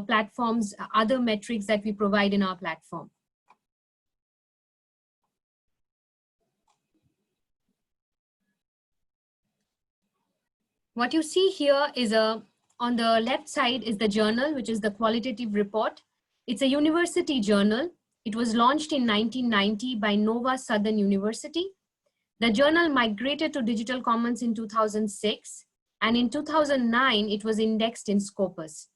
platforms, other metrics that we provide in our platform. What you see here is on the left side is the journal, which is the qualitative report. It's a university journal. It was launched in 1990 by Nova Southern University. The journal migrated to Digital Commons in 2006, and in 2009, it was indexed in Scopus.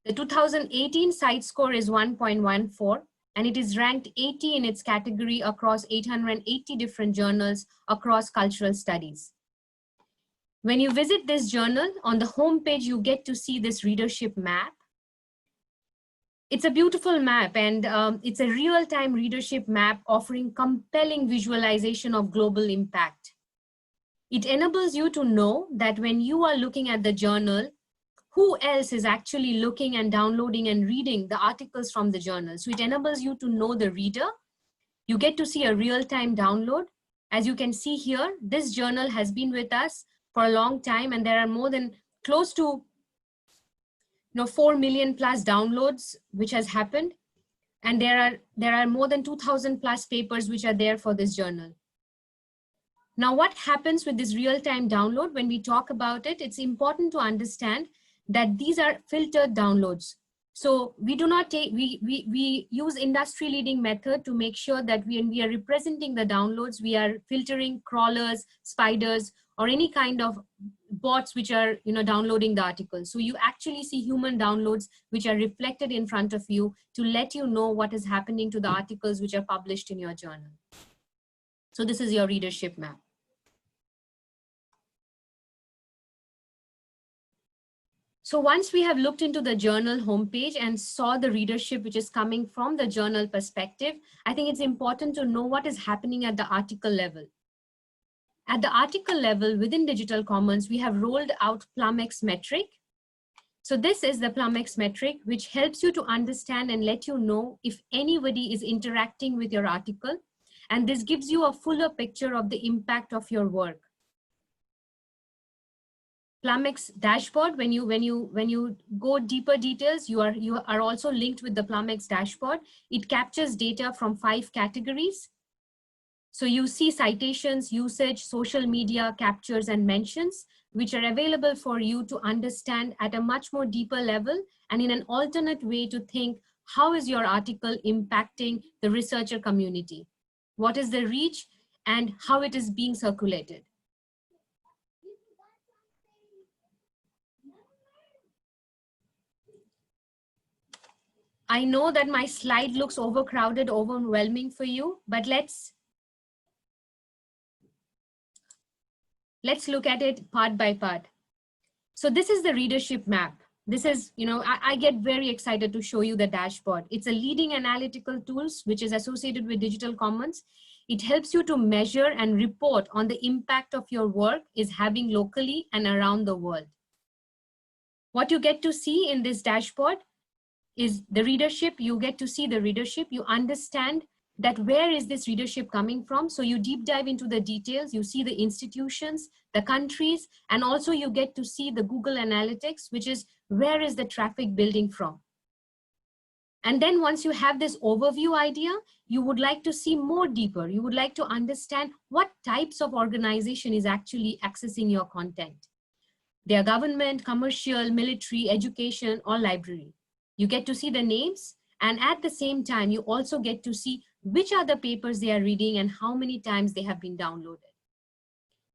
The 2018 site score is 1.14, and it is ranked 80 in its category across 880 different journals across cultural studies. When you visit this journal, on the home page, you get to see this readership map. It's a beautiful map, and it's a real-time readership map offering compelling visualization of global impact. It enables you to know that when you are looking at the journal, who else is actually looking and downloading and reading the articles from the journal. So it enables you to know the reader. You get to see a real-time download. As you can see here, this journal has been with us for a long time, and there are more than close to 4 million plus downloads which has happened, and there are more than 2,000 plus papers which are there for this journal. Now, what happens with this real-time download? When we talk about it, it's important to understand that these are filtered downloads. So we do not take, we use industry leading method to make sure that when we are representing the downloads, we are filtering crawlers, spiders, or any kind of bots which are downloading the article. So you actually see human downloads which are reflected in front of you to let you know what is happening to the articles which are published in your journal. So this is your readership map. So once we have looked into the journal homepage and saw the readership which is coming from the journal perspective, I think it's important to know what is happening at the article level. At the article level within Digital Commons, we have rolled out PlumX metric. So this is the PlumX metric, which helps you to understand and let you know if anybody is interacting with your article. And this gives you a fuller picture of the impact of your work. PlumX dashboard, when you go deeper details, you are also linked with the PlumX dashboard. It captures data from 5 categories. So you see citations, usage, social media captures and mentions, which are available for you to understand at a much more deeper level and in an alternate way to think, how is your article impacting the researcher community? What is the reach and how it is being circulated? I know that my slide looks overcrowded, overwhelming for you, but let's look at it part by part. So this is the readership map. This is, I get very excited to show you the dashboard. It's a leading analytical tools which is associated with Digital Commons. It helps you to measure and report on the impact of your work is having locally and around the world. What you get to see in this dashboard is the readership. You get to see the readership. You understand that where is this readership coming from? So you deep dive into the details. You see the institutions, the countries, and also you get to see the Google Analytics, which is where is the traffic building from? And then once you have this overview idea, you would like to see more deeper. You would like to understand what types of organization is actually accessing your content. They are government, commercial, military, education, or library. You get to see the names, and at the same time, you also get to see which are the papers they are reading and how many times they have been downloaded.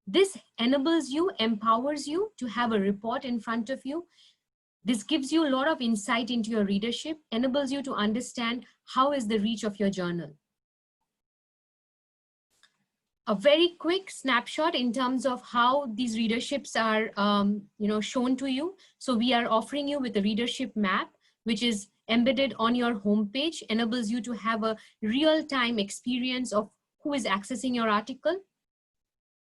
This enables you, empowers you to have a report in front of you. This gives you a lot of insight into your readership, enables you to understand how is the reach of your journal. A very quick snapshot in terms of how these readerships are shown to you. So we are offering you with a readership map, which is embedded on your homepage, enables you to have a real-time experience of who is accessing your article.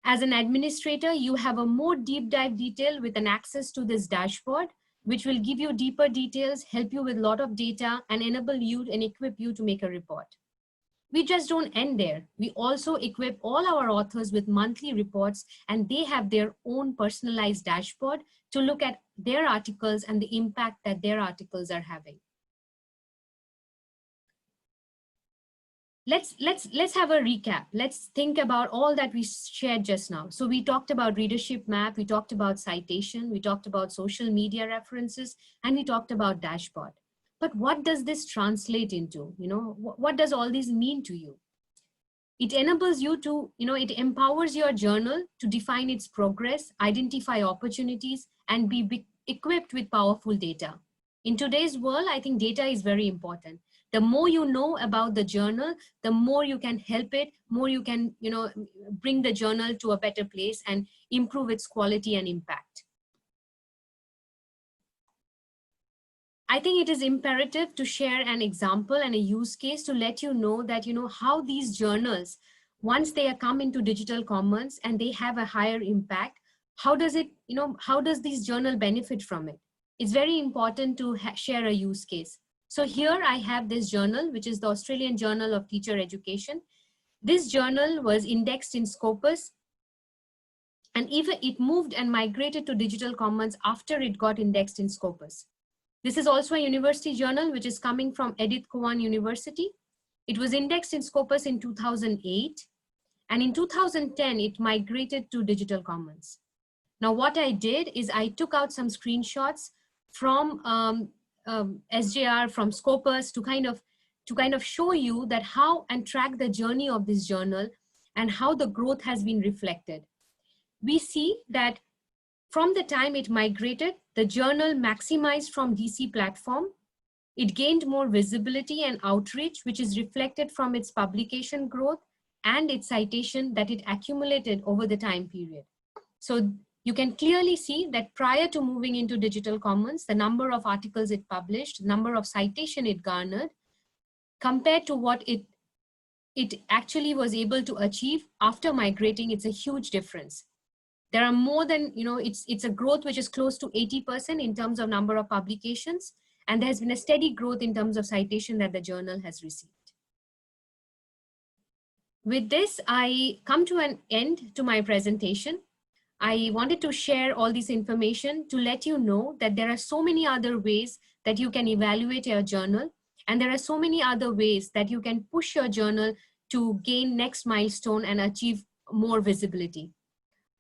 As an administrator, you have a more deep dive detail with an access to this dashboard, which will give you deeper details, help you with a lot of data, and enable you and equip you to make a report. We just don't end there. We also equip all our authors with monthly reports, and they have their own personalized dashboard to look at their articles and the impact that their articles are having. Let's have a recap. Let's think about all that we shared just now. So we talked about readership map, we talked about citation, we talked about social media references, and we talked about dashboard. But what does this translate into? What does all these mean to you? It enables you to, it empowers your journal to define its progress, identify opportunities, and be equipped with powerful data. In today's world, I think data is very important. The more you know about the journal, the more you can help it, more you can, bring the journal to a better place and improve its quality and impact. I think it is imperative to share an example and a use case to let you know that, how these journals, once they come into Digital Commons and they have a higher impact, how does it, how does this journal benefit from it? It's very important to share a use case. So here I have this journal, which is the Australian Journal of Teacher Education. This journal was indexed in Scopus, and even it moved and migrated to Digital Commons after it got indexed in Scopus. This is also a university journal, which is coming from Edith Cowan University. It was indexed in Scopus in 2008. And in 2010, it migrated to digital commons. Now, what I did is I took out some screenshots from SJR, from Scopus, to kind of show you that how and track the journey of this journal and how the growth has been reflected. We see that from the time it migrated, the journal maximized from DC platform. It gained more visibility and outreach, which is reflected from its publication growth and its citation that it accumulated over the time period. So you can clearly see that prior to moving into digital commons, the number of articles it published, number of citation it garnered, compared to what it actually was able to achieve after migrating, it's a huge difference. There are more than, it's a growth which is close to 80% in terms of number of publications. And there has been a steady growth in terms of citation that the journal has received. With this, I come to an end to my presentation. I wanted to share all this information to let you know that there are so many other ways that you can evaluate your journal. And there are so many other ways that you can push your journal to gain next milestone and achieve more visibility.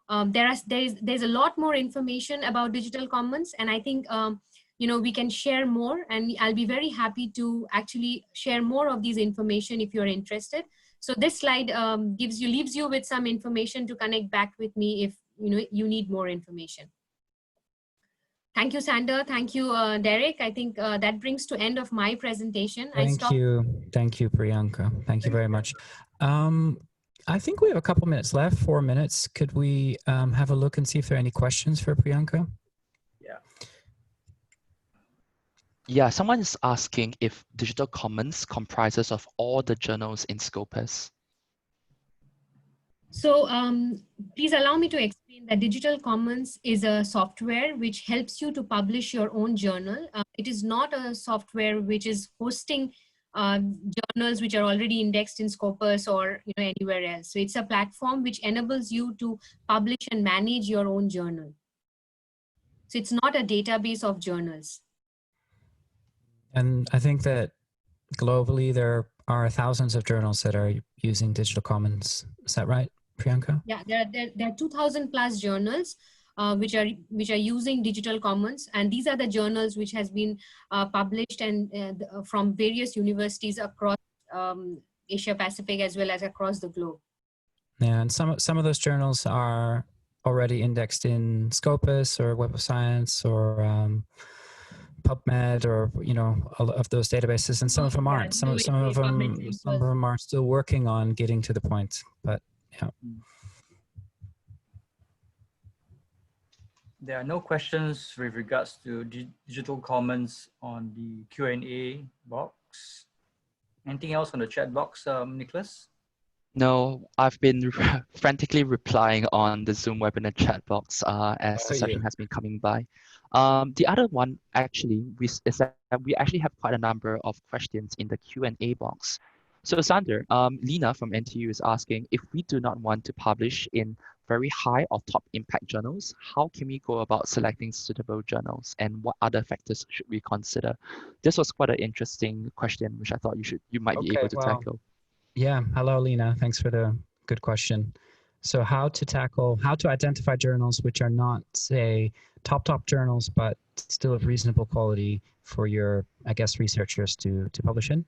There's a lot more information about digital commons, and I think we can share more, and I'll be very happy to actually share more of these information if you're interested. So this slide leaves you with some information to connect back with me if you need more information. Thank you, Sander. Thank you, Derek. I think that brings to end of my presentation. Thank you, Priyanka. Thank you very much. I think we have a couple minutes left, 4 minutes. Could we have a look and see if there are any questions for Priyanka? Yeah, someone is asking if digital commons comprises of all the journals in Scopus. So please allow me to explain that digital commons is a software which helps you to publish your own journal. It is not a software which is hosting journals which are already indexed in Scopus or anywhere else. So it's a platform which enables you to publish and manage your own journal. So it's not a database of journals. And I think that globally there are thousands of journals that are using digital commons. Is that right, Priyanka? Yeah, there are 2,000 plus journals which are using digital commons, and these are the journals which has been published and from various universities across Asia Pacific as well as across the globe. Yeah, and some of those journals are already indexed in Scopus or Web of Science or PubMed or all of those databases, and some of them aren't. Some of them are still working on getting to the point. But yeah. There are no questions with regards to digital commons on the Q&A box. Anything else on the chat box, Nicholas? No, I've been frantically replying on the Zoom webinar chat box as the session has been coming by. The other one actually is that we actually have quite a number of questions in the Q&A box. So Sander, Lena from NTU is asking, if we do not want to publish in very high or top impact journals, how can we go about selecting suitable journals, and what other factors should we consider? This was quite an interesting question, which I thought you might be able to tackle. Yeah, hello, Lena. Thanks for the good question. So how to identify journals which are not, say, top journals, but still of reasonable quality for your, I guess, researchers to publish in.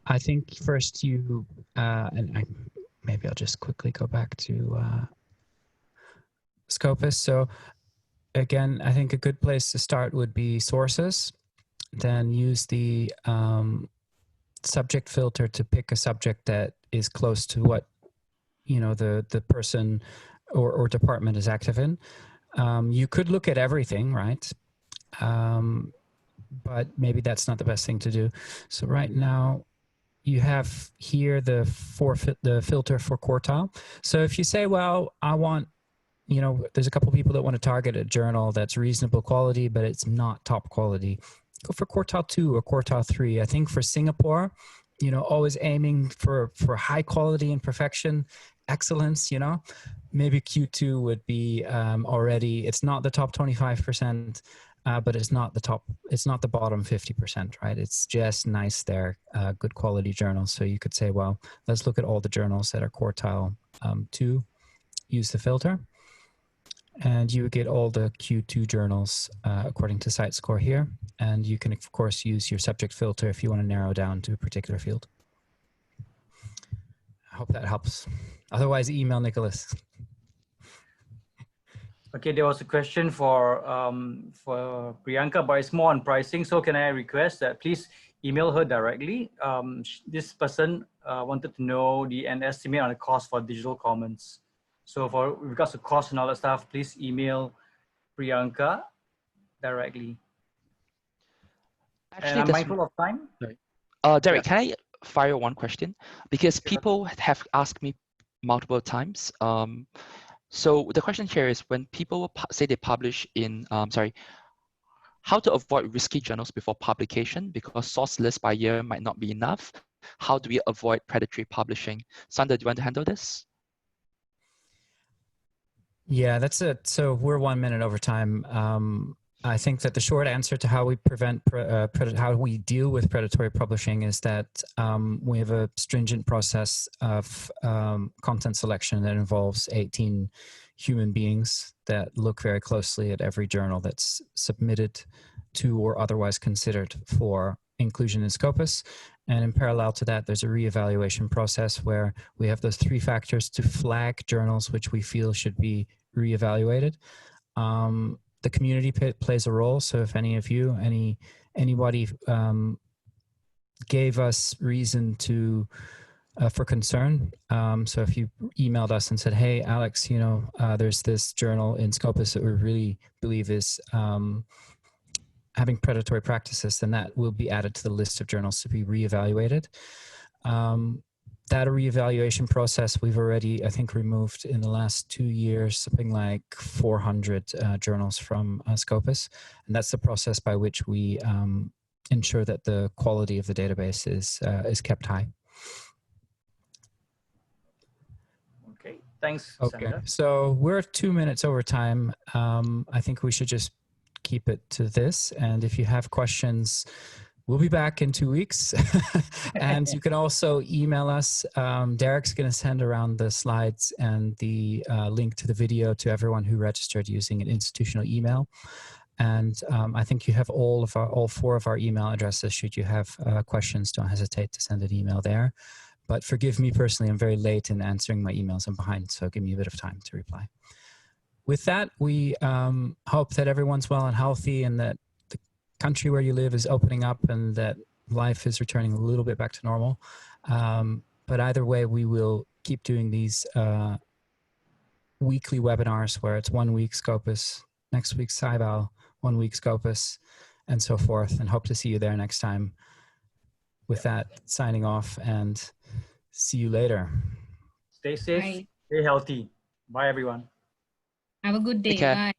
I think first maybe I'll just quickly go back to Scopus. So again, I think a good place to start would be sources, then use the subject filter to pick a subject that is close to what the person or department is active in. You could look at everything, right? But maybe that's not the best thing to do. So right now you have here the filter for quartile. So if you say, well, I want, there's a couple people that want to target a journal that's reasonable quality, but it's not top quality, go for quartile 2 or quartile 3. I think for Singapore, always aiming for high quality and perfection, excellence, maybe Q2 would be already, it's not the top 25%, but it's not the top, it's not the bottom 50%, right? It's just nice there, good quality journals. So you could say, well, let's look at all the journals that are quartile 2, use the filter, and you would get all the Q2 journals according to site score here. And you can, of course, use your subject filter if you want to narrow down to a particular field. I hope that helps. Otherwise, email Nicholas. Okay, there was a question for Priyanka, but it's more on pricing. So can I request that please email her directly? This person wanted to know an estimate on the cost for digital commons. So for regards to cost and all that stuff, please email Priyanka directly. Actually, and I'm mindful of time. Sorry. Derek, Yeah. can I fire one question? Because Sure. people have asked me multiple times. So the question here is, when people say they publish in, how to avoid risky journals before publication, because source list by year might not be enough. How do we avoid predatory publishing? Sander, do you want to handle this? Yeah, that's it. So we're 1 minute over time. I think that the short answer to how we prevent, how we deal with predatory publishing is that we have a stringent process of content selection that involves 18 human beings that look very closely at every journal that's submitted to or otherwise considered for inclusion in Scopus. And in parallel to that, there's a reevaluation process where we have those 3 factors to flag journals which we feel should be reevaluated. The community plays a role. So if any of you, anybody gave us reason to for concern, so if you emailed us and said, "Hey, Alex, you know, there's this journal in Scopus that we really believe is having predatory practices," then that will be added to the list of journals to be reevaluated. That reevaluation process, we've already, I think, removed in the last 2 years something like 400 journals from Scopus, and that's the process by which we ensure that the quality of the database is kept high. Okay, thanks, Okay, Sander. so we're 2 minutes over time. I think we should just keep it to this, and if you have questions, we'll be back in 2 weeks. And you can also email us. Derek's going to send around the slides and the link to the video to everyone who registered using an institutional email. And I think you have all 4 of our email addresses. Should you have questions, don't hesitate to send an email there. But forgive me personally, I'm very late in answering my emails. I'm behind, so give me a bit of time to reply. With that, we hope that everyone's well and healthy, and that the country where you live is opening up, and that life is returning a little bit back to normal. But either way, we will keep doing these weekly webinars where it's 1 week Scopus, next week SciVal, 1 week Scopus, and so forth, and hope to see you there next time. With that, signing off, and see you later. Stay safe, Bye. stay healthy. Bye, everyone. Have a good day. Take care. Bye.